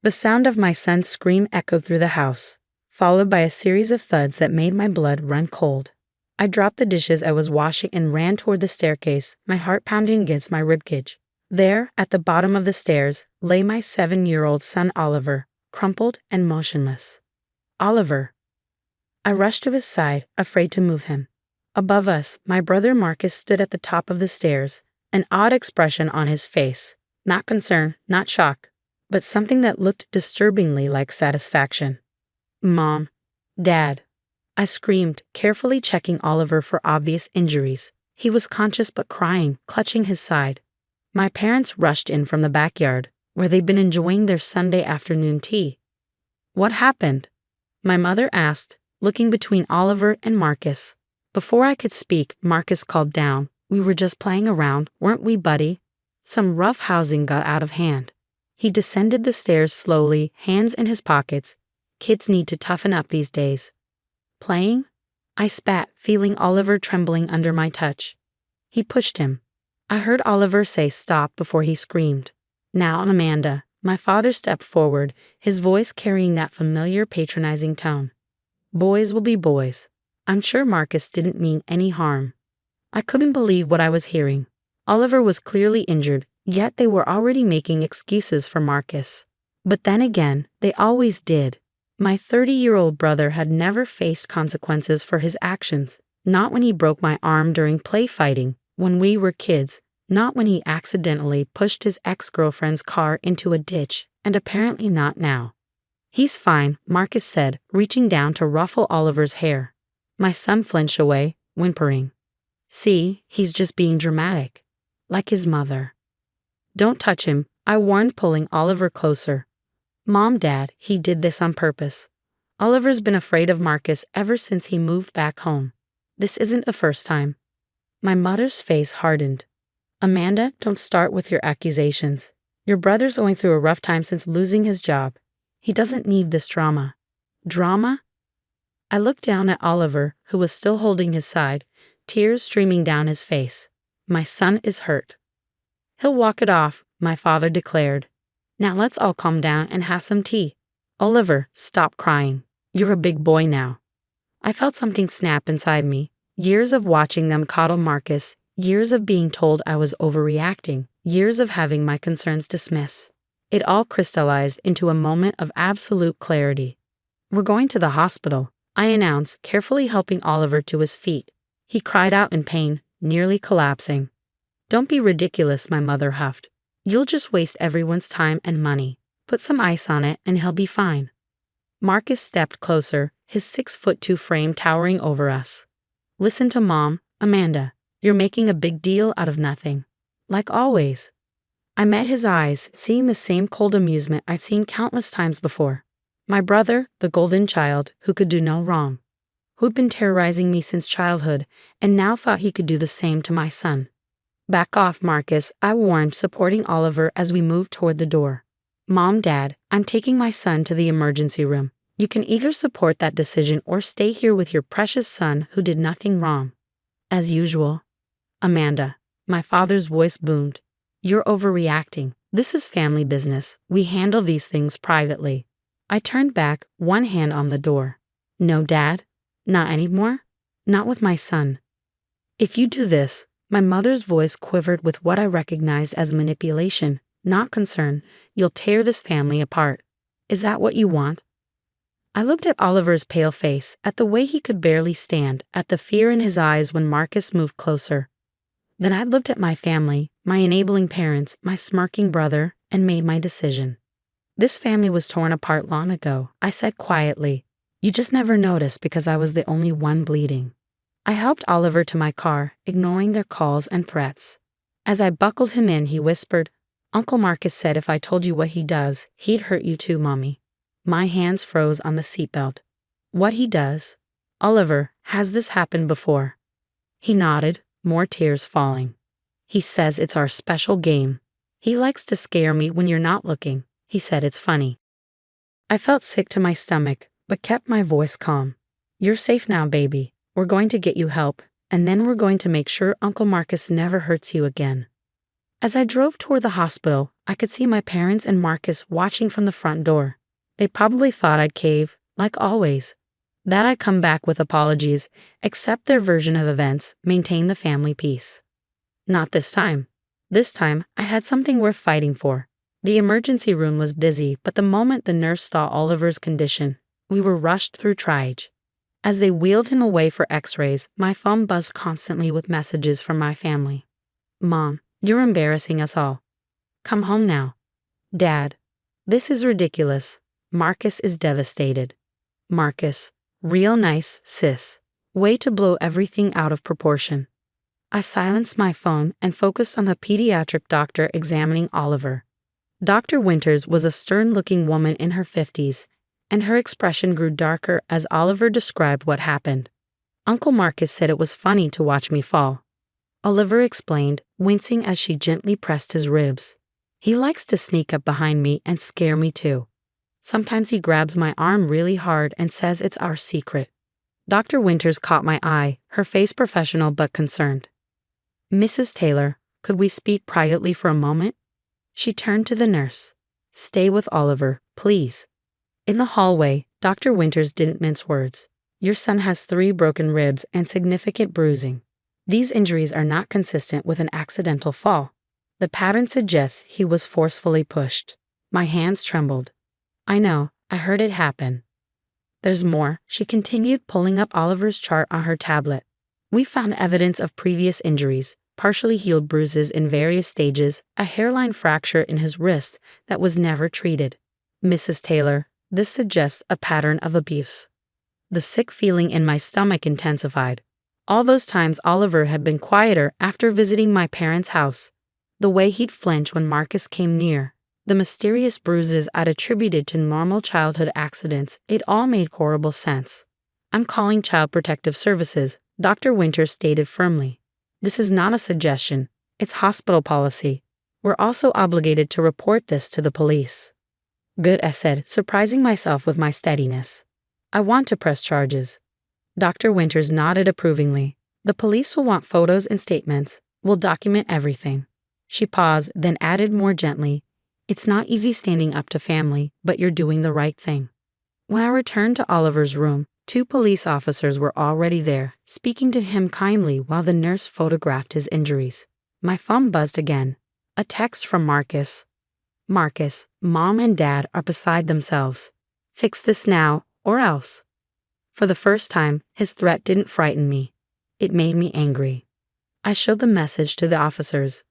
The sound of my son's scream echoed through the house, followed by a series of thuds that made my blood run cold. I dropped the dishes I was washing and ran toward the staircase, my heart pounding against my ribcage. There, at the bottom of the stairs, lay my 7-year-old son Oliver, crumpled and motionless. Oliver! I rushed to his side, afraid to move him. Above us, my brother Marcus stood at the top of the stairs, an odd expression on his face. Not concern, not shock, but something that looked disturbingly like satisfaction. Mom, Dad, I screamed, carefully checking Oliver for obvious injuries. He was conscious but crying, clutching his side. My parents rushed in from the backyard, where they'd been enjoying their Sunday afternoon tea. What happened? My mother asked, looking between Oliver and Marcus. Before I could speak, Marcus called down. We were just playing around, weren't we, buddy? Some rough housing got out of hand. He descended the stairs slowly, hands in his pockets. Kids need to toughen up these days. Playing? I spat, feeling Oliver trembling under my touch. He pushed him. I heard Oliver say stop before he screamed. Now, Amanda. My father stepped forward, his voice carrying that familiar patronizing tone. Boys will be boys. I'm sure Marcus didn't mean any harm. I couldn't believe what I was hearing. Oliver was clearly injured, yet they were already making excuses for Marcus. But then again, they always did. My 30-year-old brother had never faced consequences for his actions, not when he broke my arm during play fighting, when we were kids, not when he accidentally pushed his ex-girlfriend's car into a ditch, and apparently not now. He's fine, Marcus said, reaching down to ruffle Oliver's hair. My son flinched away, whimpering. See, he's just being dramatic. Like his mother. Don't touch him, I warned, pulling Oliver closer. Mom, Dad, he did this on purpose. Oliver's been afraid of Marcus ever since he moved back home. This isn't the first time. My mother's face hardened. Amanda, don't start with your accusations. Your brother's going through a rough time since losing his job. He doesn't need this drama. Drama? I looked down at Oliver, who was still holding his side, tears streaming down his face. My son is hurt. He'll walk it off, my father declared. Now let's all calm down and have some tea. Oliver, stop crying. You're a big boy now. I felt something snap inside me. Years of watching them coddle Marcus, years of being told I was overreacting, years of having my concerns dismissed. It all crystallized into a moment of absolute clarity. We're going to the hospital, I announced, carefully helping Oliver to his feet. He cried out in pain, nearly collapsing. Don't be ridiculous, my mother huffed. You'll just waste everyone's time and money. Put some ice on it and he'll be fine. Marcus stepped closer, his 6'2" frame towering over us. Listen to Mom, Amanda. You're making a big deal out of nothing. Like always. I met his eyes, seeing the same cold amusement I'd seen countless times before. My brother, the golden child, who could do no wrong. Who'd been terrorizing me since childhood, and now thought he could do the same to my son. Back off, Marcus, I warned, supporting Oliver as we moved toward the door. Mom, Dad, I'm taking my son to the emergency room. You can either support that decision or stay here with your precious son who did nothing wrong. As usual. Amanda, my father's voice boomed. You're overreacting. This is family business. We handle these things privately. I turned back, one hand on the door. No, Dad. Not anymore? Not with my son. If you do this, my mother's voice quivered with what I recognized as manipulation, not concern, you'll tear this family apart. Is that what you want? I looked at Oliver's pale face, at the way he could barely stand, at the fear in his eyes when Marcus moved closer. Then I looked at my family, my enabling parents, my smirking brother, and made my decision. This family was torn apart long ago, I said quietly. You just never noticed because I was the only one bleeding. I helped Oliver to my car, ignoring their calls and threats. As I buckled him in, he whispered, Uncle Marcus said if I told you what he does, he'd hurt you too, Mommy. My hands froze on the seatbelt. What he does? Oliver, has this happened before? He nodded, more tears falling. He says it's our special game. He likes to scare me when you're not looking. He said it's funny. I felt sick to my stomach, but kept my voice calm. You're safe now, baby. We're going to get you help, and then we're going to make sure Uncle Marcus never hurts you again. As I drove toward the hospital, I could see my parents and Marcus watching from the front door. They probably thought I'd cave, like always. That I'd come back with apologies, accept their version of events, maintain the family peace. Not this time. This time, I had something worth fighting for. The emergency room was busy, but the moment the nurse saw Oliver's condition, we were rushed through triage. As they wheeled him away for x-rays, my phone buzzed constantly with messages from my family. Mom, you're embarrassing us all. Come home now. Dad, this is ridiculous. Marcus is devastated. Marcus, real nice, sis. Way to blow everything out of proportion. I silenced my phone and focused on the pediatric doctor examining Oliver. Dr. Winters was a stern-looking woman in her 50s, and her expression grew darker as Oliver described what happened. Uncle Marcus said it was funny to watch me fall. Oliver explained, wincing as she gently pressed his ribs. He likes to sneak up behind me and scare me too. Sometimes he grabs my arm really hard and says it's our secret. Dr. Winters caught my eye, her face professional but concerned. Mrs. Taylor, could we speak privately for a moment? She turned to the nurse. Stay with Oliver, please. In the hallway, Dr. Winters didn't mince words. Your son has 3 broken ribs and significant bruising. These injuries are not consistent with an accidental fall. The pattern suggests he was forcefully pushed. My hands trembled. I know, I heard it happen. There's more, she continued, pulling up Oliver's chart on her tablet. We found evidence of previous injuries, partially healed bruises in various stages, a hairline fracture in his wrist that was never treated. Mrs. Taylor, this suggests a pattern of abuse. The sick feeling in my stomach intensified. All those times Oliver had been quieter after visiting my parents' house. The way he'd flinch when Marcus came near. The mysterious bruises I'd attributed to normal childhood accidents, it all made horrible sense. I'm calling Child Protective Services, Dr. Winters stated firmly. This is not a suggestion, it's hospital policy. We're also obligated to report this to the police. Good, I said, surprising myself with my steadiness. I want to press charges. Dr. Winters nodded approvingly. The police will want photos and statements. We'll document everything. She paused, then added more gently, it's not easy standing up to family, but you're doing the right thing. When I returned to Oliver's room, 2 police officers were already there, speaking to him kindly while the nurse photographed his injuries. My phone buzzed again. A text from Marcus. Marcus, Mom and Dad are beside themselves. Fix this now, or else. For the first time, his threat didn't frighten me. It made me angry. I showed the message to the officers.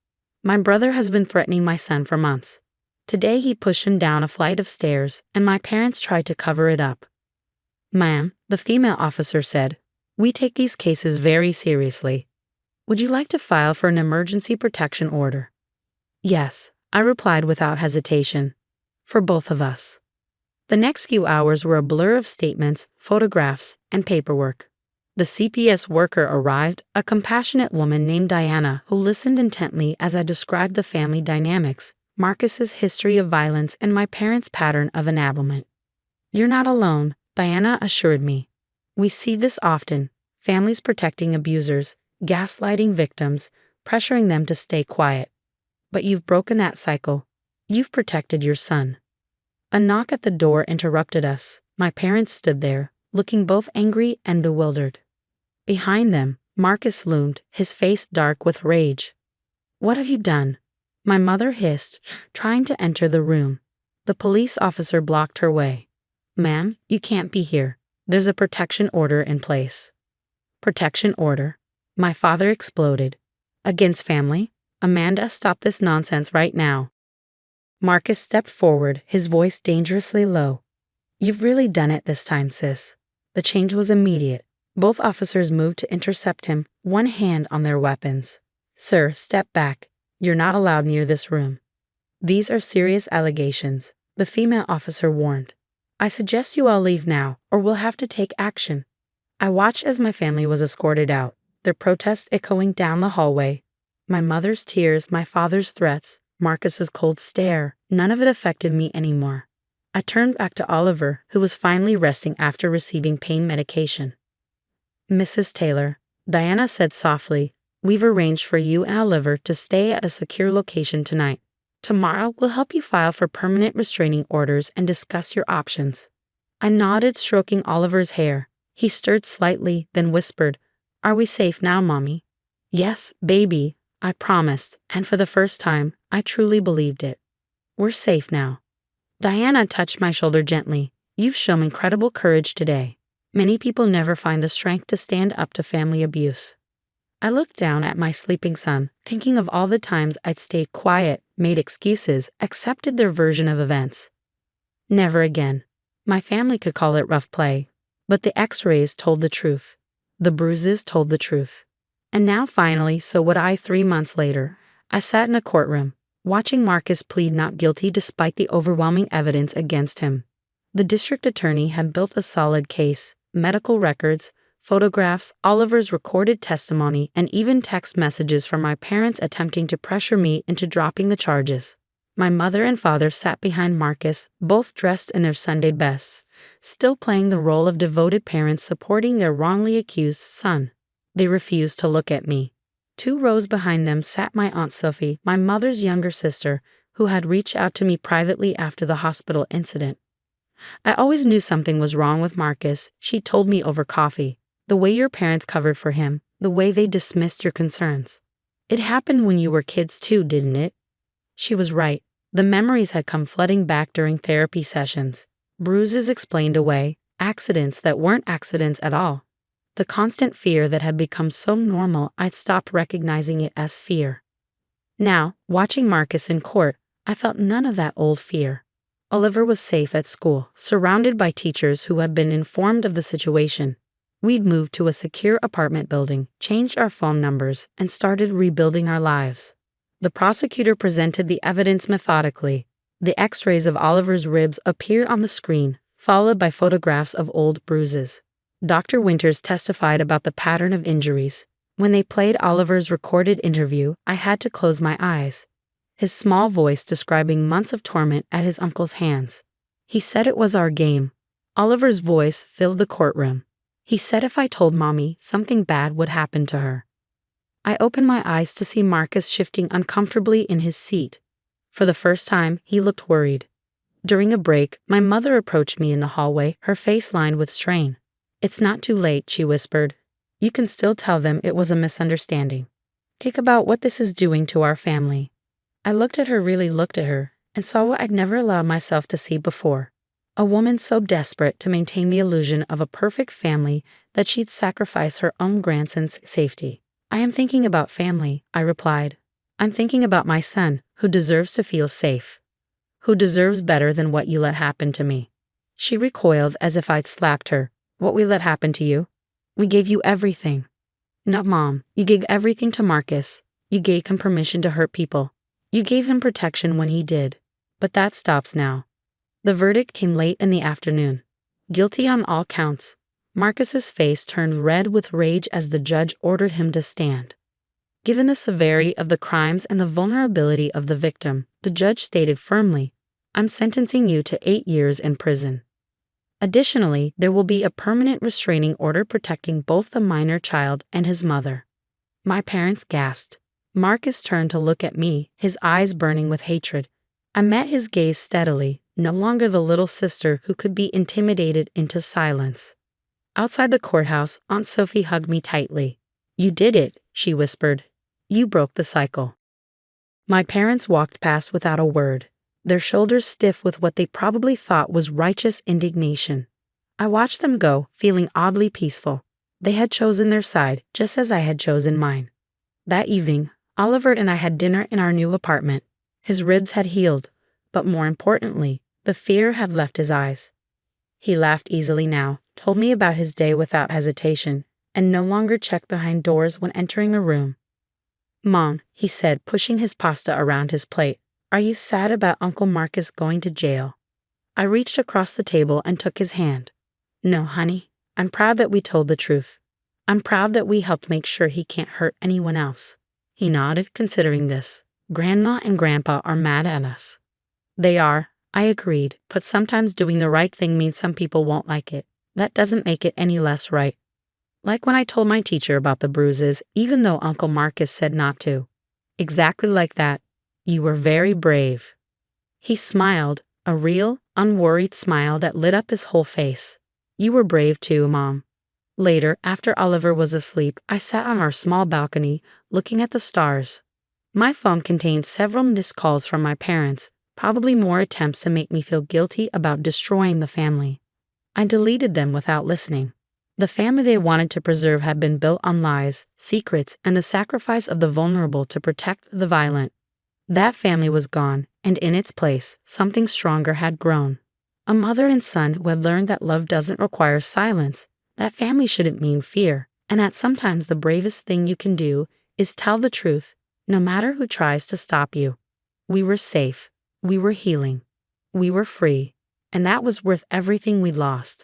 My brother has been threatening my son for months. Today he pushed him down a flight of stairs, and my parents tried to cover it up. Ma'am, the female officer said, we take these cases very seriously. Would you like to file for an emergency protection order? Yes, I replied without hesitation. For both of us. The next few hours were a blur of statements, photographs, and paperwork. The CPS worker arrived, a compassionate woman named Diana who listened intently as I described the family dynamics, Marcus's history of violence, and my parents' pattern of enablement. You're not alone, Diana assured me. We see this often, families protecting abusers, gaslighting victims, pressuring them to stay quiet. But you've broken that cycle. You've protected your son. A knock at the door interrupted us. My parents stood there, looking both angry and bewildered. Behind them, Marcus loomed, his face dark with rage. What have you done? My mother hissed, trying to enter the room. The police officer blocked her way. Ma'am, you can't be here. There's a protection order in place. Protection order? My father exploded. Against family? Amanda, stop this nonsense right now. Marcus stepped forward, his voice dangerously low. You've really done it this time, sis. The change was immediate. Both officers moved to intercept him, one hand on their weapons. Sir, step back. You're not allowed near this room. These are serious allegations, the female officer warned. I suggest you all leave now, or we'll have to take action. I watched as my family was escorted out, their protests echoing down the hallway. My mother's tears, my father's threats, Marcus's cold stare, none of it affected me anymore. I turned back to Oliver, who was finally resting after receiving pain medication. Mrs. Taylor, Diana said softly, We've arranged for you and Oliver to stay at a secure location tonight. Tomorrow, we'll help you file for permanent restraining orders and discuss your options." I nodded, stroking Oliver's hair. He stirred slightly, then whispered, "Are we safe now, Mommy?" "Yes, baby," I promised, and for the first time, I truly believed it. "We're safe now." Diana touched my shoulder gently. "You've shown incredible courage today. Many people never find the strength to stand up to family abuse." I looked down at my sleeping son, thinking of all the times I'd stayed quiet, made excuses, accepted their version of events. Never again. My family could call it rough play, but the X-rays told the truth. The bruises told the truth. And now finally, so would I 3 months later. I sat in a courtroom, watching Marcus plead not guilty despite the overwhelming evidence against him. The district attorney had built a solid case, medical records, photographs, Oliver's recorded testimony, and even text messages from my parents attempting to pressure me into dropping the charges. My mother and father sat behind Marcus, both dressed in their Sunday bests, still playing the role of devoted parents supporting their wrongly accused son. They refused to look at me. 2 rows behind them sat my Aunt Sophie, my mother's younger sister, who had reached out to me privately after the hospital incident. "I always knew something was wrong with Marcus," she told me over coffee. "The way your parents covered for him, the way they dismissed your concerns. It happened when you were kids too, didn't it?" She was right. The memories had come flooding back during therapy sessions. Bruises explained away, accidents that weren't accidents at all. The constant fear that had become so normal I'd stopped recognizing it as fear. Now, watching Marcus in court, I felt none of that old fear. Oliver was safe at school, surrounded by teachers who had been informed of the situation. We'd moved to a secure apartment building, changed our phone numbers, and started rebuilding our lives. The prosecutor presented the evidence methodically. The X-rays of Oliver's ribs appeared on the screen, followed by photographs of old bruises. Dr. Winters testified about the pattern of injuries. When they played Oliver's recorded interview, I had to close my eyes. His small voice describing months of torment at his uncle's hands. He said it was our game. Oliver's voice filled the courtroom. He said if I told Mommy, something bad would happen to her. I opened my eyes to see Marcus shifting uncomfortably in his seat. For the first time, he looked worried. During a break, my mother approached me in the hallway, her face lined with strain. "It's not too late," she whispered. "You can still tell them it was a misunderstanding. Think about what this is doing to our family." I really looked at her, and saw what I'd never allowed myself to see before. A woman so desperate to maintain the illusion of a perfect family that she'd sacrifice her own grandson's safety. "I am thinking about family," I replied. "I'm thinking about my son, who deserves to feel safe. Who deserves better than what you let happen to me." She recoiled as if I'd slapped her. "What we let happen to you? We gave you everything." "No, Mom, you gave everything to Marcus. You gave him permission to hurt people. You gave him protection when he did. But that stops now." The verdict came late in the afternoon. Guilty on all counts. Marcus's face turned red with rage as the judge ordered him to stand. Given the severity of the crimes and the vulnerability of the victim, the judge stated firmly, "I'm sentencing you to 8 years in prison. Additionally, there will be a permanent restraining order protecting both the minor child and his mother." My parents gasped. Marcus turned to look at me, his eyes burning with hatred. I met his gaze steadily, no longer the little sister who could be intimidated into silence. Outside the courthouse, Aunt Sophie hugged me tightly. "You did it," she whispered. "You broke the cycle." My parents walked past without a word, their shoulders stiff with what they probably thought was righteous indignation. I watched them go, feeling oddly peaceful. They had chosen their side, just as I had chosen mine. That evening, Oliver and I had dinner in our new apartment. His ribs had healed, but more importantly, the fear had left his eyes. He laughed easily now, told me about his day without hesitation, and no longer checked behind doors when entering a room. "Mom," he said, pushing his pasta around his plate, "are you sad about Uncle Marcus going to jail?" I reached across the table and took his hand. "No, honey. I'm proud that we told the truth. I'm proud that we helped make sure he can't hurt anyone else." He nodded, considering this. "Grandma and Grandpa are mad at us." "They are," I agreed, "but sometimes doing the right thing means some people won't like it. That doesn't make it any less right." Like when I told my teacher about the bruises, even though Uncle Marcus said not to. Exactly like that. You were very brave. He smiled, a real, unworried smile that lit up his whole face. You were brave too, Mom. Later, after Oliver was asleep, I sat on our small balcony, looking at the stars. My phone contained several missed calls from my parents, probably more attempts to make me feel guilty about destroying the family. I deleted them without listening. The family they wanted to preserve had been built on lies, secrets, and the sacrifice of the vulnerable to protect the violent. That family was gone, and in its place, something stronger had grown. A mother and son who had learned that love doesn't require silence. That family shouldn't mean fear, and that sometimes the bravest thing you can do is tell the truth, no matter who tries to stop you. We were safe, we were healing, we were free, and that was worth everything we lost.